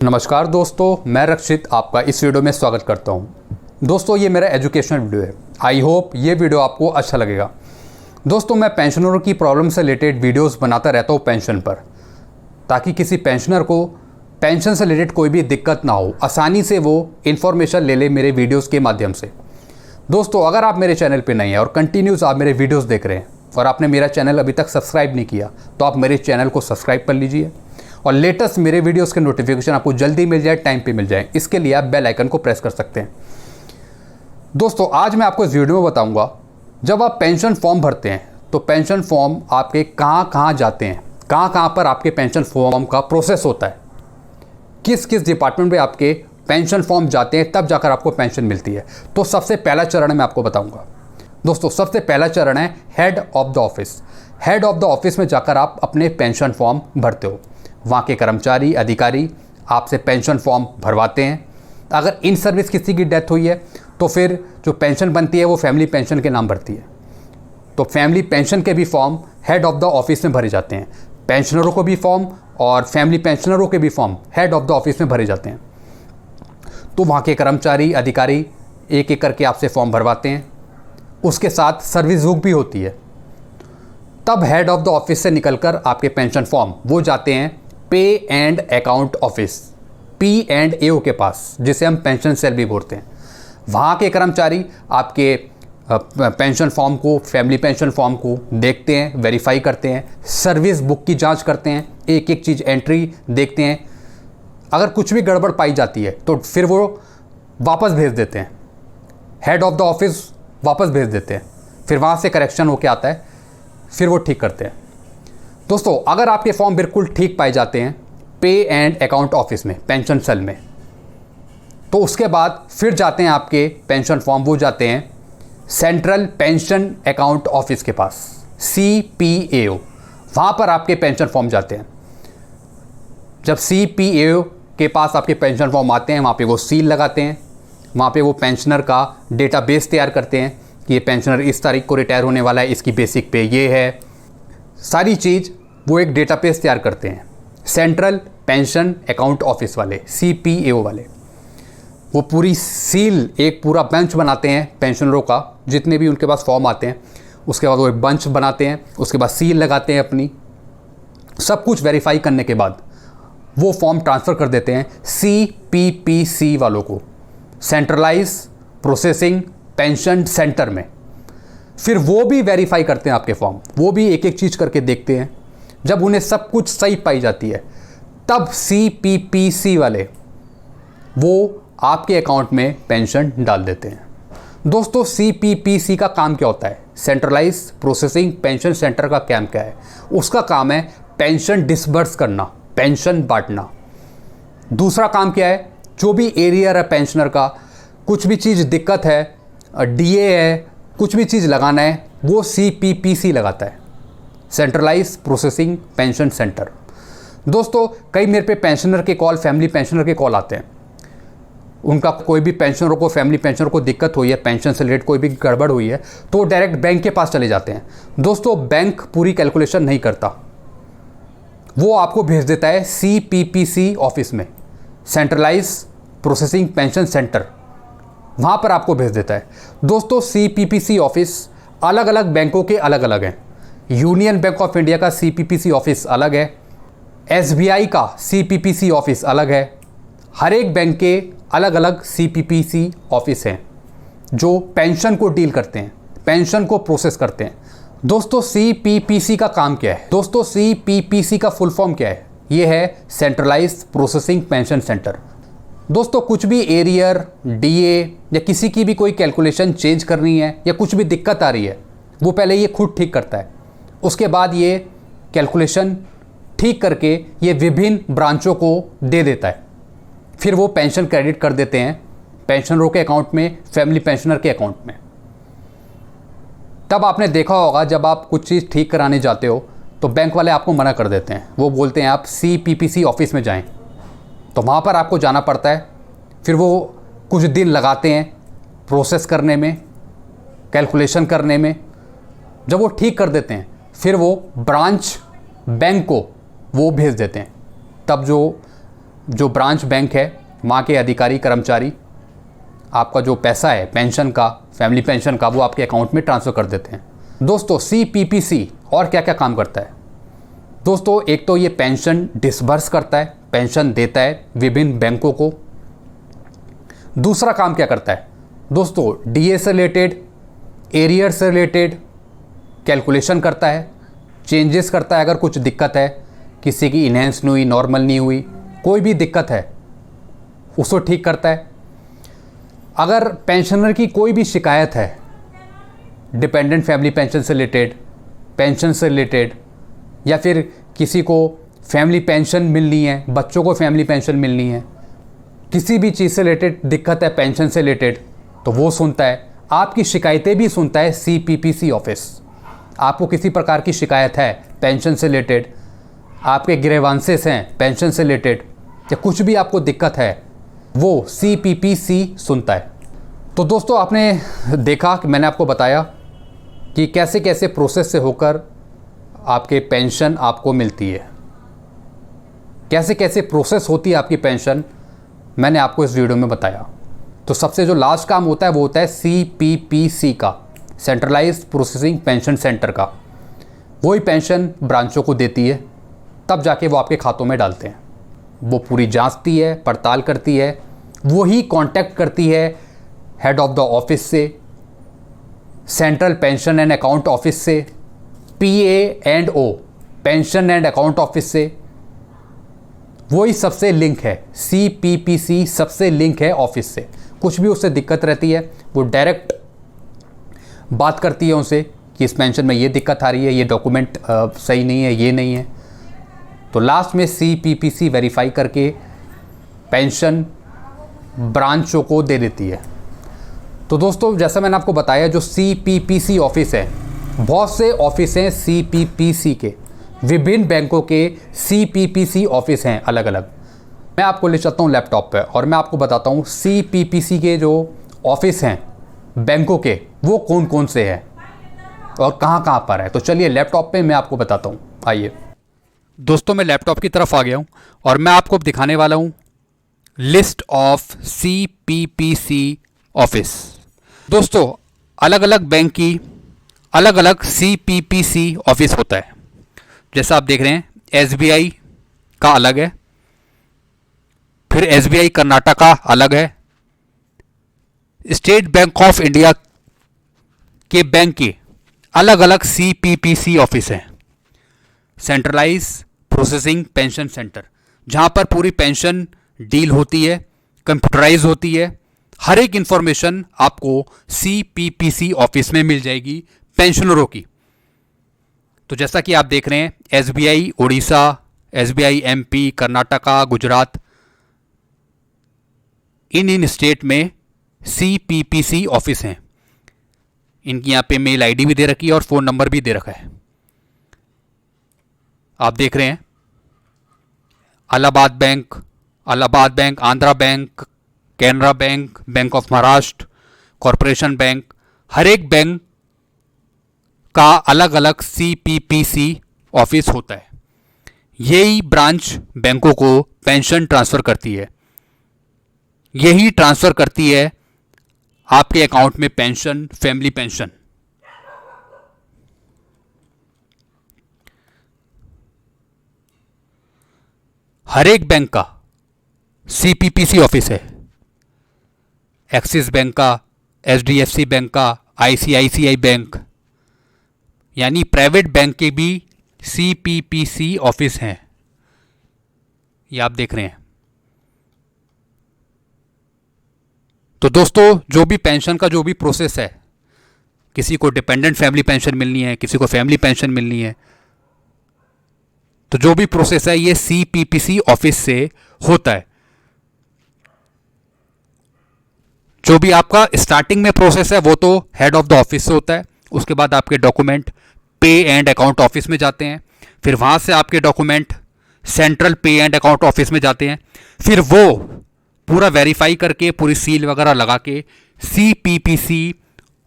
नमस्कार दोस्तों, मैं रक्षित आपका इस वीडियो में स्वागत करता हूं। दोस्तों, ये मेरा एजुकेशनल वीडियो है। आई होप ये वीडियो आपको अच्छा लगेगा। दोस्तों, मैं पेंशनरों की प्रॉब्लम से रिलेटेड वीडियोस बनाता रहता हूं पेंशन पर, ताकि किसी पेंशनर को पेंशन से रिलेटेड कोई भी दिक्कत ना हो, आसानी से वो इन्फॉर्मेशन ले ले मेरे वीडियोज़ के माध्यम से। दोस्तों, अगर आप मेरे चैनल पर नए हैं और कंटिन्यूस आप मेरे वीडियोज़ देख रहे हैं और आपने मेरा चैनल अभी तक सब्सक्राइब नहीं किया, तो आप मेरे चैनल को सब्सक्राइब कर लीजिए और लेटेस्ट मेरे वीडियोस के नोटिफिकेशन आपको जल्दी मिल जाए, टाइम पे मिल जाए। इसके लिए आप बेल आइकन को प्रेस कर सकते हैं। दोस्तों, आज मैं आपको इस वीडियो में बताऊंगा, जब आप पेंशन फॉर्म भरते हैं तो पेंशन फॉर्म आपके कहाँ जाते हैं, कहाँ पर आपके पेंशन फॉर्म का प्रोसेस होता है, किस किस डिपार्टमेंट में आपके पेंशन फॉर्म जाते हैं, तब जाकर आपको पेंशन मिलती है। तो सबसे पहला चरण मैं आपको बताऊँगा। दोस्तों, सबसे पहला चरण है head of the office. Head of the office में जाकर आप अपने पेंशन फॉर्म भरते हो। वहाँ के कर्मचारी अधिकारी आपसे पेंशन फॉर्म भरवाते हैं। अगर इन सर्विस किसी की डेथ हुई है तो फिर जो पेंशन बनती है वो फैमिली पेंशन के नाम भरती है। तो फैमिली पेंशन के भी form head of the office में भरे जाते हैं। पेंशनरों को भी फॉर्म और फैमिली पेंशनरों के भी form head of the office में भरे जाते हैं। तो वहाँ के कर्मचारी अधिकारी एक एक करके आपसे फॉर्म भरवाते हैं। उसके साथ सर्विस बुक भी होती है। तब हेड ऑफ द ऑफिस से निकलकर आपके पेंशन फॉर्म वो जाते हैं पे एंड अकाउंट ऑफिस, P&AO के पास, जिसे हम पेंशन सेल भी बोलते हैं। वहाँ के कर्मचारी आपके पेंशन फॉर्म को, फैमिली पेंशन फॉर्म को देखते हैं, वेरीफाई करते हैं, सर्विस बुक की जांच करते हैं, एक एक चीज़ एंट्री देखते हैं। अगर कुछ भी गड़बड़ पाई जाती है तो फिर वो वापस भेज देते हैं, हेड ऑफ द ऑफिस वापस भेज देते हैं। फिर वहाँ से करेक्शन होके आता है, फिर वो ठीक करते हैं। दोस्तों, अगर आपके फॉर्म बिल्कुल ठीक पाए जाते हैं पे एंड अकाउंट ऑफिस में, पेंशन सेल में, तो उसके बाद फिर जाते हैं आपके पेंशन फॉर्म वो जाते हैं सेंट्रल पेंशन अकाउंट ऑफिस के पास, CPAO। वहाँ पर आपके पेंशन फॉर्म जाते हैं। जब CPAO के पास आपके पेंशन फॉर्म आते हैं, वहाँ पे वो सील लगाते हैं। वहाँ पे वो पेंशनर का डेटाबेस तैयार करते हैं कि ये पेंशनर इस तारीख को रिटायर होने वाला है, इसकी बेसिक पे ये है। सारी चीज़ वो एक डेटाबेस तैयार करते हैं सेंट्रल पेंशन अकाउंट ऑफिस वाले, CPAO वाले। वो पूरी सील, एक पूरा बेंच बनाते हैं पेंशनरों का, जितने भी उनके पास फॉर्म आते हैं। उसके बाद वो एक बेंच बनाते हैं, उसके बाद सील लगाते हैं अपनी। सब कुछ वेरीफाई करने के बाद वो फॉर्म ट्रांसफ़र कर देते हैं CPPC वालों को, सेंट्रलाइज प्रोसेसिंग पेंशन सेंटर में। फिर वो भी वेरीफाई करते हैं आपके फॉर्म, वो भी एक एक चीज़ करके देखते हैं। जब उन्हें सब कुछ सही पाई जाती है, तब CPPC वाले वो आपके अकाउंट में पेंशन डाल देते हैं। दोस्तों, CPPC का काम क्या होता है? सेंट्रलाइज प्रोसेसिंग पेंशन सेंटर का काम क्या है? उसका काम है पेंशन डिसबर्स करना, पेंशन बांटना। दूसरा काम क्या है? जो भी एरियर है पेंशनर का, कुछ भी चीज़ दिक्कत है, DA है, कुछ भी चीज़ लगाना है, वो CPPC लगाता है, सेंट्रलाइज प्रोसेसिंग पेंशन सेंटर। दोस्तों, कई मेरे पे पेंशनर के कॉल, फैमिली पेंशनर के कॉल आते हैं। उनका कोई भी पेंशनरों को, फैमिली पेंशनर को दिक्कत हुई है, पेंशन से रिलेटेड कोई भी गड़बड़ हुई है, तो वो डायरेक्ट बैंक के पास चले जाते हैं। दोस्तों, बैंक पूरी कैलकुलेशन नहीं करता, वो आपको भेज देता है CPPC ऑफिस में, सेंट्रलाइज प्रोसेसिंग पेंशन सेंटर, वहाँ पर आपको भेज देता है। दोस्तों, CPPC ऑफिस अलग अलग बैंकों के अलग अलग हैं। यूनियन बैंक ऑफ इंडिया का CPPC ऑफिस अलग है, SBI का CPPC ऑफिस अलग है। हर एक बैंक के अलग अलग CPPC ऑफिस हैं जो पेंशन को डील करते हैं, पेंशन को प्रोसेस करते हैं। दोस्तों, CPPC का काम क्या है? दोस्तों, CPPC का फुल फॉर्म क्या है? ये है सेंट्रलाइज प्रोसेसिंग पेंशन सेंटर। दोस्तों, कुछ भी एरियर, DA या किसी की भी कोई कैलकुलेशन चेंज करनी है या कुछ भी दिक्कत आ रही है, वो पहले ये खुद ठीक करता है। उसके बाद ये कैलकुलेशन ठीक करके ये विभिन्न ब्रांचों को दे देता है। फिर वो पेंशन क्रेडिट कर देते हैं पेंशनरों के अकाउंट में, फैमिली पेंशनर के अकाउंट में। तब आपने देखा होगा, जब आप कुछ चीज़ ठीक कराने जाते हो तो बैंक वाले आपको मना कर देते हैं। वो बोलते हैं आप CPPC ऑफिस में जाएं, तो वहाँ पर आपको जाना पड़ता है। फिर वो कुछ दिन लगाते हैं प्रोसेस करने में, कैलकुलेशन करने में। जब वो ठीक कर देते हैं, फिर वो ब्रांच बैंक को वो भेज देते हैं। तब जो जो ब्रांच बैंक है, वहाँ के अधिकारी कर्मचारी आपका जो पैसा है पेंशन का, फैमिली पेंशन का, वो आपके अकाउंट में ट्रांसफ़र कर देते हैं। दोस्तों CPPC और क्या क्या काम करता है? दोस्तों एक तो ये पेंशन डिसबर्स करता है, पेंशन देता है विभिन्न बैंकों को। दूसरा काम क्या करता है दोस्तों, DA से रिलेटेड, एरियर से रिलेटेड कैलकुलेशन करता है, चेंजेस करता है। अगर कुछ दिक्कत है, किसी की इनहेंस नहीं हुई, नॉर्मल नहीं हुई, कोई भी दिक्कत है उसको ठीक करता है। अगर पेंशनर की कोई भी शिकायत है डिपेंडेंट फैमिली पेंशन से रिलेटेड, पेंशन से रिलेटेड, या फिर किसी को फैमिली पेंशन मिलनी है, बच्चों को फैमिली पेंशन मिलनी है, किसी भी चीज़ से रिलेटेड दिक्कत है पेंशन से रिलेटेड, तो वो सुनता है। आपकी शिकायतें भी सुनता है CPPC ऑफिस। आपको किसी प्रकार की शिकायत है पेंशन से रिलेटेड, आपके ग्रीवांसेस हैं पेंशन से रिलेटेड, या कुछ भी आपको दिक्कत है, वो CPPC सुनता है। तो दोस्तों आपने देखा कि मैंने आपको बताया कि कैसे कैसे प्रोसेस से होकर आपके पेंशन आपको मिलती है, कैसे कैसे प्रोसेस होती है आपकी पेंशन, मैंने आपको इस वीडियो में बताया। तो सबसे जो लास्ट काम होता है वो होता है CPPC का, सेंट्रलाइज्ड प्रोसेसिंग पेंशन सेंटर का। वही पेंशन ब्रांचों को देती है, तब जाके वो आपके खातों में डालते हैं। वो पूरी जांचती है, पड़ताल करती है, वही कांटेक्ट करती है हेड ऑफ द ऑफिस से, central pension and account office से, PA&O pension and account office से। वही सबसे लिंक है, CPPC सबसे लिंक है ऑफिस से। कुछ भी उससे दिक्कत रहती है वो डायरेक्ट बात करती है उनसे कि इस पेंशन में ये दिक्कत आ रही है, ये डॉक्यूमेंट सही नहीं है, ये नहीं है। तो लास्ट में CPPC वेरीफाई करके पेंशन ब्रांचों को दे देती है। तो दोस्तों जैसा मैंने आपको बताया, जो CPPC ऑफिस है, बहुत से ऑफिस हैं CPPC के, विभिन्न बैंकों के CPPC ऑफिस हैं अलग अलग। मैं आपको ले चलता हूँ लैपटॉप पे और मैं आपको बताता हूँ CPPC के जो ऑफिस हैं बैंकों के, वो कौन कौन से हैं और कहाँ कहाँ पर है। तो चलिए लैपटॉप पे मैं आपको बताता हूँ। आइए दोस्तों, मैं लैपटॉप की तरफ आ गया हूँ और मैं आपको दिखाने वाला हूँ लिस्ट ऑफ CPPC ऑफिस। दोस्तों अलग अलग बैंक की अलग अलग CPPC ऑफिस होता है। जैसा आप देख रहे हैं, SBI का अलग है, फिर SBI कर्नाटका अलग है, स्टेट बैंक ऑफ इंडिया के बैंक की अलग अलग CPPC ऑफिस हैं। सेंट्रलाइज प्रोसेसिंग पेंशन सेंटर, जहां पर पूरी पेंशन डील होती है, कंप्यूटराइज होती है। हर एक इंफॉर्मेशन आपको CPPC ऑफिस में मिल जाएगी पेंशनरों की। तो जैसा कि आप देख रहे हैं, SBI Orissa, SBI MP, Karnataka, Gujarat, इन स्टेट में CPPC ऑफिस हैं। इनकी यहाँ पे मेल आईडी भी दे रखी है और फ़ोन नंबर भी दे रखा है। आप देख रहे हैं Allahabad bank, Andhra bank, Canara bank, bank of Maharashtra, corporation bank, हर एक बैंक का अलग अलग CPPC ऑफिस होता है। यही ब्रांच बैंकों को पेंशन ट्रांसफ़र करती है, यही ट्रांसफ़र करती है आपके अकाउंट में पेंशन, फैमिली पेंशन। हर एक बैंक का CPPC ऑफिस है। एक्सिस बैंक का, HDFC बैंक का, ICICI बैंक, यानी प्राइवेट बैंक के भी CPPC ऑफिस हैं। ये आप देख रहे हैं। तो दोस्तों जो भी पेंशन का जो भी प्रोसेस है, किसी को डिपेंडेंट फैमिली पेंशन मिलनी है, किसी को फैमिली पेंशन मिलनी है, तो जो भी प्रोसेस है ये CPPC ऑफिस से होता है। जो भी आपका स्टार्टिंग में प्रोसेस है वो तो हेड ऑफ द ऑफिस से होता है। उसके बाद आपके डॉक्यूमेंट पे एंड अकाउंट ऑफिस में जाते हैं, फिर वहाँ से आपके डॉक्यूमेंट सेंट्रल पे एंड अकाउंट ऑफिस में जाते हैं, फिर वो पूरा वेरीफाई करके पूरी सील वगैरह लगा के CPPC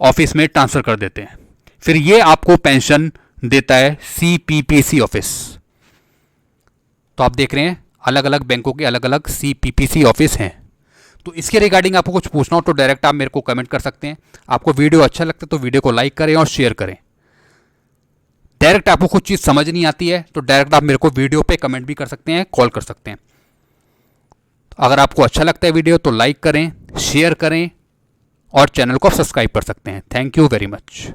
ऑफिस में ट्रांसफ़र कर देते हैं। फिर ये आपको पेंशन देता है CPPC ऑफिस। तो आप देख रहे हैं अलग अलग बैंकों के अलग अलग CPPC ऑफिस हैं। तो इसके रिगार्डिंग आपको कुछ पूछना हो तो डायरेक्ट आप मेरे को कमेंट कर सकते हैं। आपको वीडियो अच्छा लगता है तो वीडियो को लाइक करें और शेयर करें। डायरेक्ट आपको कुछ चीज़ समझ नहीं आती है तो डायरेक्ट आप मेरे को वीडियो पे कमेंट भी कर सकते हैं, कॉल कर सकते हैं। अगर आपको अच्छा लगता है वीडियो तो लाइक करें, शेयर करें और चैनल को सब्सक्राइब कर सकते हैं। Thank you very much.